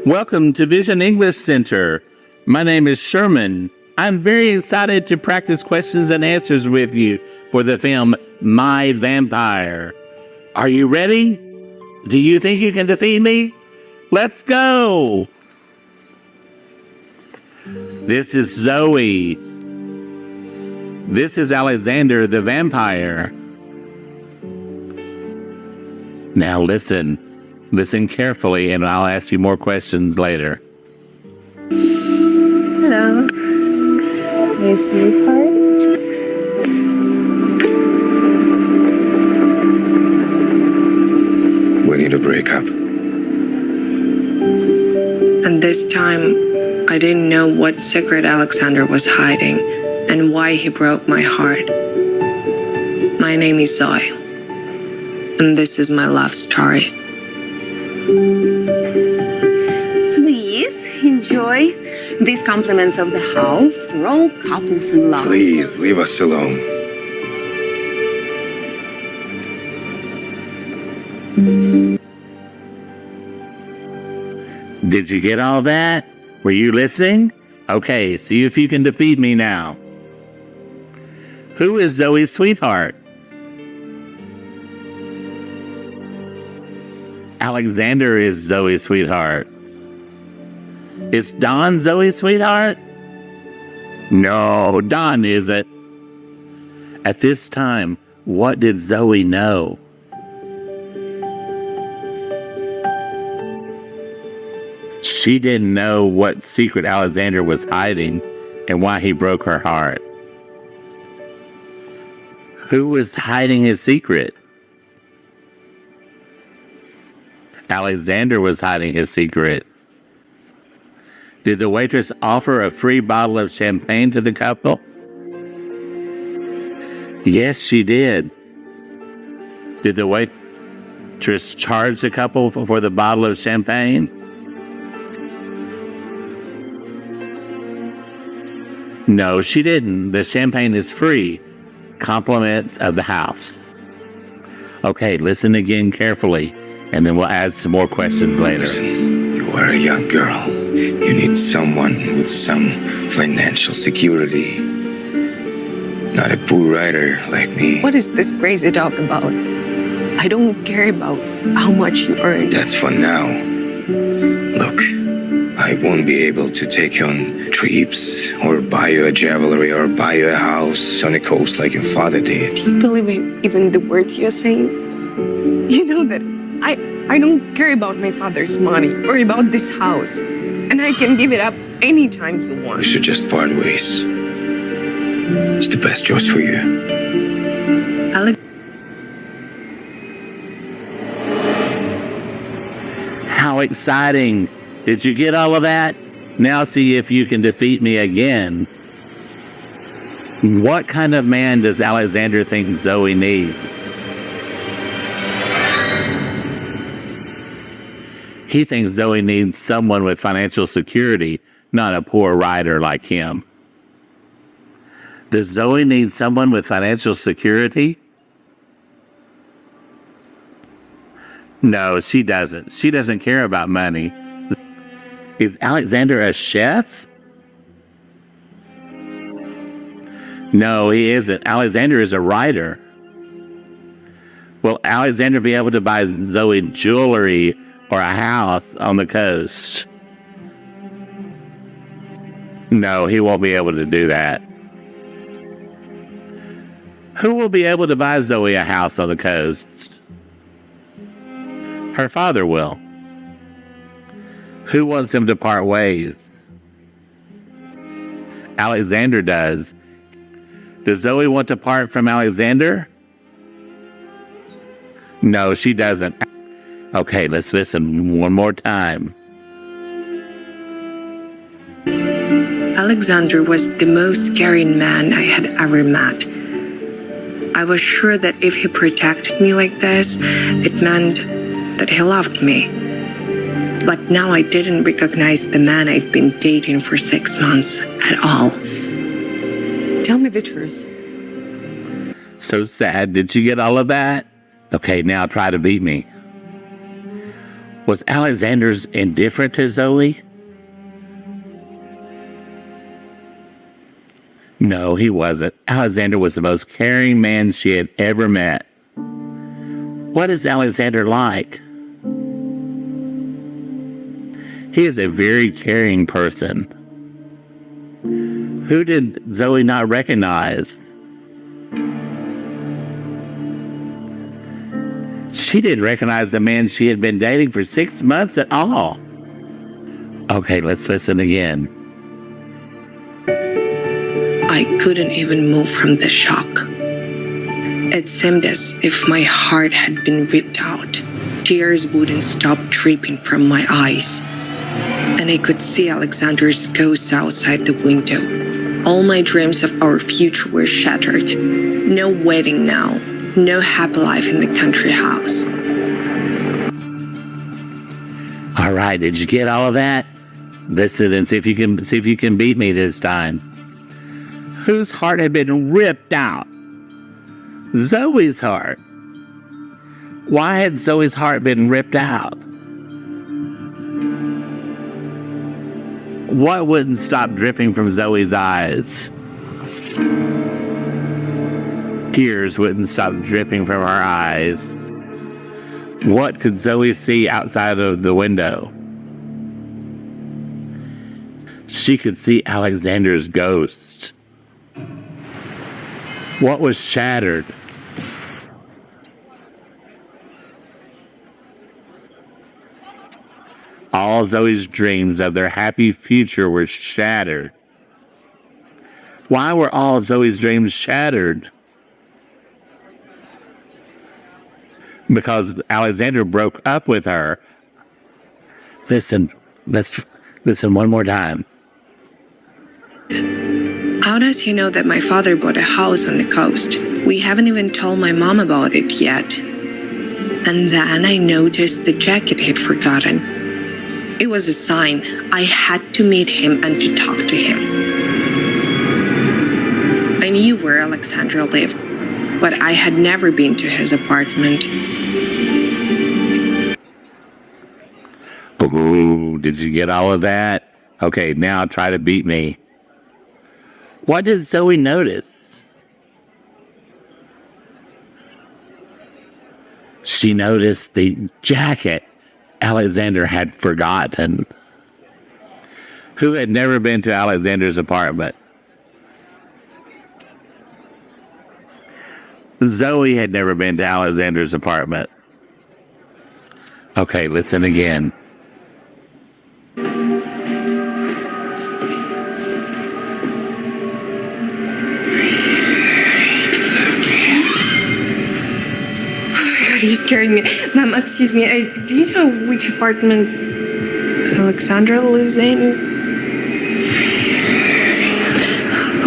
Welcome to Vision English Center. My name is Sherman. I'm very excited to practice questions and answers with you for the film My Vampire. Are you ready? Do you think you can defeat me? Let's go! This is Zoe. This is Alexander the vampire. Now listen. Listen carefully and I'll ask you more questions later. Hello. Hey, sweetheart. We need a breakup. And this time, I didn't know what secret Alexander was hiding and why he broke my heart. My name is Zoe, and this is my love story. Please enjoy these compliments of the house for all couples in love. Please leave us alone. Did you get all that? Were you listening? Okay, see if you can defeat me now. Who is Zoe's sweetheart? Alexander is Zoe's sweetheart. Is Don Zoe's sweetheart? No, Don isn't. At this time, what did Zoe know? She didn't know what secret Alexander was hiding and why he broke her heart. Who was hiding his secret? Alexander was hiding his secret. Did the waitress offer a free bottle of champagne to the couple? Yes, she did. Did the waitress charge the couple for the bottle of champagne? No, she didn't. The champagne is free. Compliments of the house. Okay, listen again carefully, and then we'll add some more questions later. Listen, you are a young girl. You need someone with some financial security. Not a poor writer like me. What is this crazy talk about? I don't care about how much you earn. That's for now. Look, I won't be able to take you on trips or buy you a jewelry or buy you a house on the coast like your father did. Do you believe in even the words you're saying? You know that I don't care about my father's money or about this house. And I can give it up anytime you want. We should just part ways. It's the best choice for you. How exciting! Did you get all of that? Now see if you can defeat me again. What kind of man does Alexander think Zoe needs? He thinks Zoe needs someone with financial security, not a poor writer like him. Does Zoe need someone with financial security? No, she doesn't. She doesn't care about money. Is Alexander a chef? No, he isn't. Alexander is a writer. Will Alexander be able to buy Zoe jewelry or a house on the coast? No, he won't be able to do that. Who will be able to buy Zoe a house on the coast? Her father will. Who wants them to part ways? Alexander does. Does Zoe want to part from Alexander? No, she doesn't. Okay, let's listen one more time. Alexander was the most caring man I had ever met. I was sure that if he protected me like this, it meant that he loved me. But now I didn't recognize the man I'd been dating for 6 months at all. Tell me the truth. So sad. Did you get all of that? Okay, now try to beat me. Was Alexander indifferent to Zoe? No, he wasn't. Alexander was the most caring man she had ever met. What is Alexander like? He is a very caring person. Who did Zoe not recognize? She didn't recognize the man she had been dating for 6 months at all. Okay, let's listen again. I couldn't even move from the shock. It seemed as if my heart had been ripped out. Tears wouldn't stop dripping from my eyes. And I could see Alexander's ghost outside the window. All my dreams of our future were shattered. No wedding now. No happy life in the country house. All right, did you get all of that? Listen and see if you can beat me this time. Whose heart had been ripped out? Zoe's heart. Why had Zoe's heart been ripped out? What wouldn't stop dripping from Zoe's eyes? Tears wouldn't stop dripping from her eyes. What could Zoe see outside of the window? She could see Alexander's ghost. What was shattered? All Zoe's dreams of their happy future were shattered. Why were all Zoe's dreams shattered? Because Alexander broke up with her. Listen, let's listen one more time. How does he know that my father bought a house on the coast? We haven't even told my mom about it yet. And then I noticed the jacket he'd forgotten. It was a sign. I had to meet him and to talk to him. I knew where Alexander lived, but I had never been to his apartment. Ooh, did you get all of that? Okay, now try to beat me. What did Zoe notice? She noticed the jacket Alexander had forgotten. Who had never been to Alexander's apartment? Zoe had never been to Alexander's apartment. Okay, listen again. You scared me. Ma'am, excuse me. Do you know which apartment Alexandra lives in?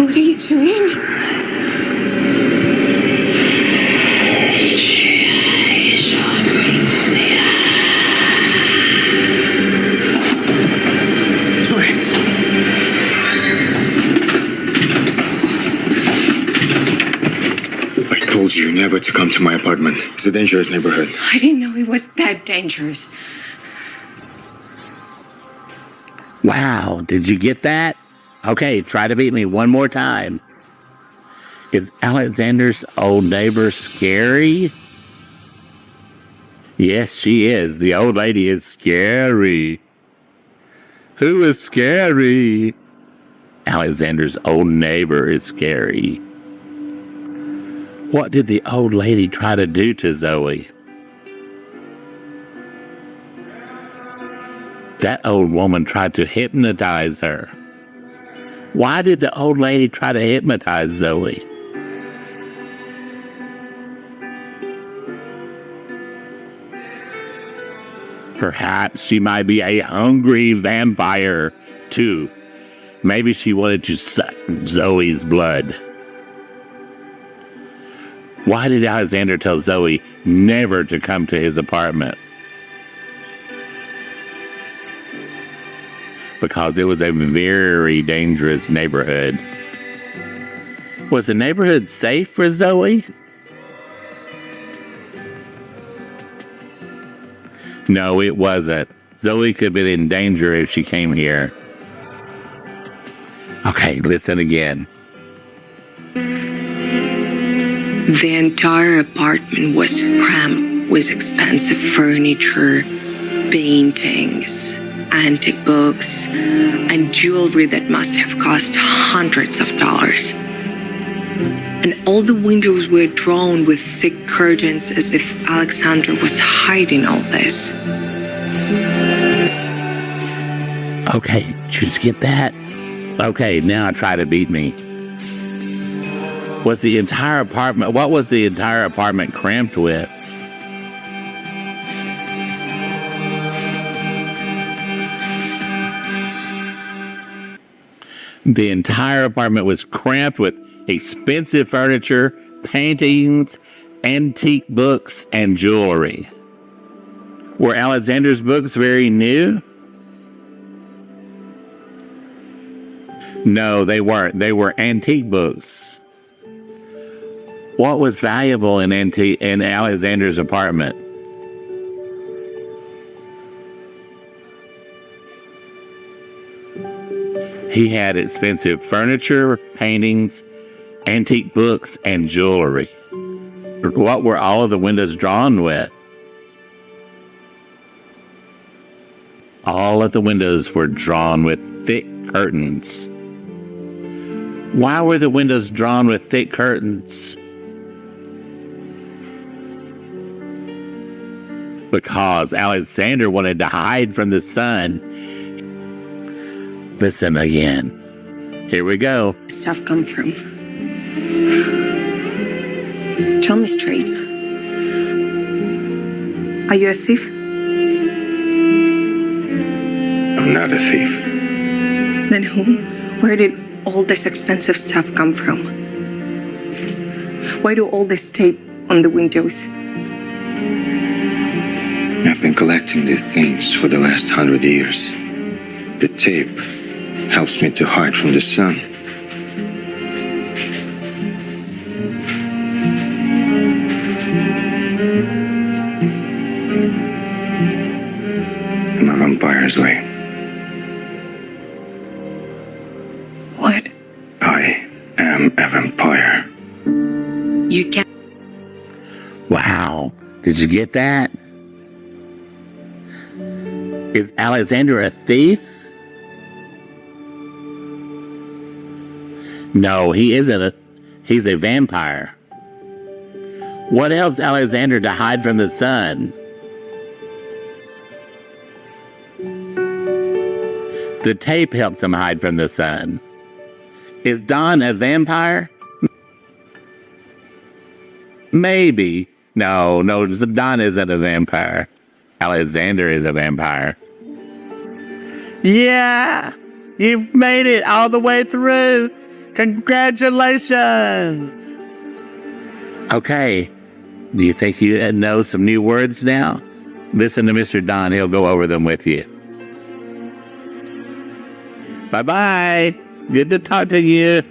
What are you doing? Zoe! I told you never to come to my apartment. It's a dangerous neighborhood. I didn't know it was that dangerous. Wow, did you get that? Okay, try to beat me one more time. Is Alexander's old neighbor scary? Yes, she is. The old lady is scary. Who is scary? Alexander's old neighbor is scary. What did the old lady try to do to Zoe? That old woman tried to hypnotize her. Why did the old lady try to hypnotize Zoe? Perhaps she might be a hungry vampire, too. Maybe she wanted to suck Zoe's blood. Why did Alexander tell Zoe never to come to his apartment? Because it was a very dangerous neighborhood. Was the neighborhood safe for Zoe? No, it wasn't. Zoe could have been in danger if she came here. Okay, listen again. The entire apartment was crammed with expensive furniture, paintings, antique books, and jewelry that must have cost hundreds of dollars. And all the windows were drawn with thick curtains as if Alexander was hiding all this. Okay, did you just get that? Okay, now try to beat me. What was the entire apartment cramped with? The entire apartment was cramped with expensive furniture, paintings, antique books, and jewelry. Were Alexander's books very new? No, they weren't. They were antique books. What was valuable in Alexander's apartment? He had expensive furniture, paintings, antique books, and jewelry. What were all of the windows drawn with? All of the windows were drawn with thick curtains. Why were the windows drawn with thick curtains? Because Alexander wanted to hide from the sun. Listen again. Here we go. Stuff come from? Tell me straight. Are you a thief? I'm not a thief. Then who? Where did all this expensive stuff come from? Why do all this tape on the windows? I've been collecting these things for the last 100 years. The tape helps me to hide from the sun. I'm a vampire's way. What? I am a vampire. You can't. Wow. Did you get that? Is Alexander a thief? No, he isn't. He's a vampire. What else, Alexander, to hide from the sun? The tape helps him hide from the sun. Is Don a vampire? Maybe. No, Don isn't a vampire. Alexander is a vampire. Yeah! You've made it all the way through! Congratulations! Okay. Do you think you know some new words now? Listen to Mr. Don. He'll go over them with you. Bye-bye. Good to talk to you.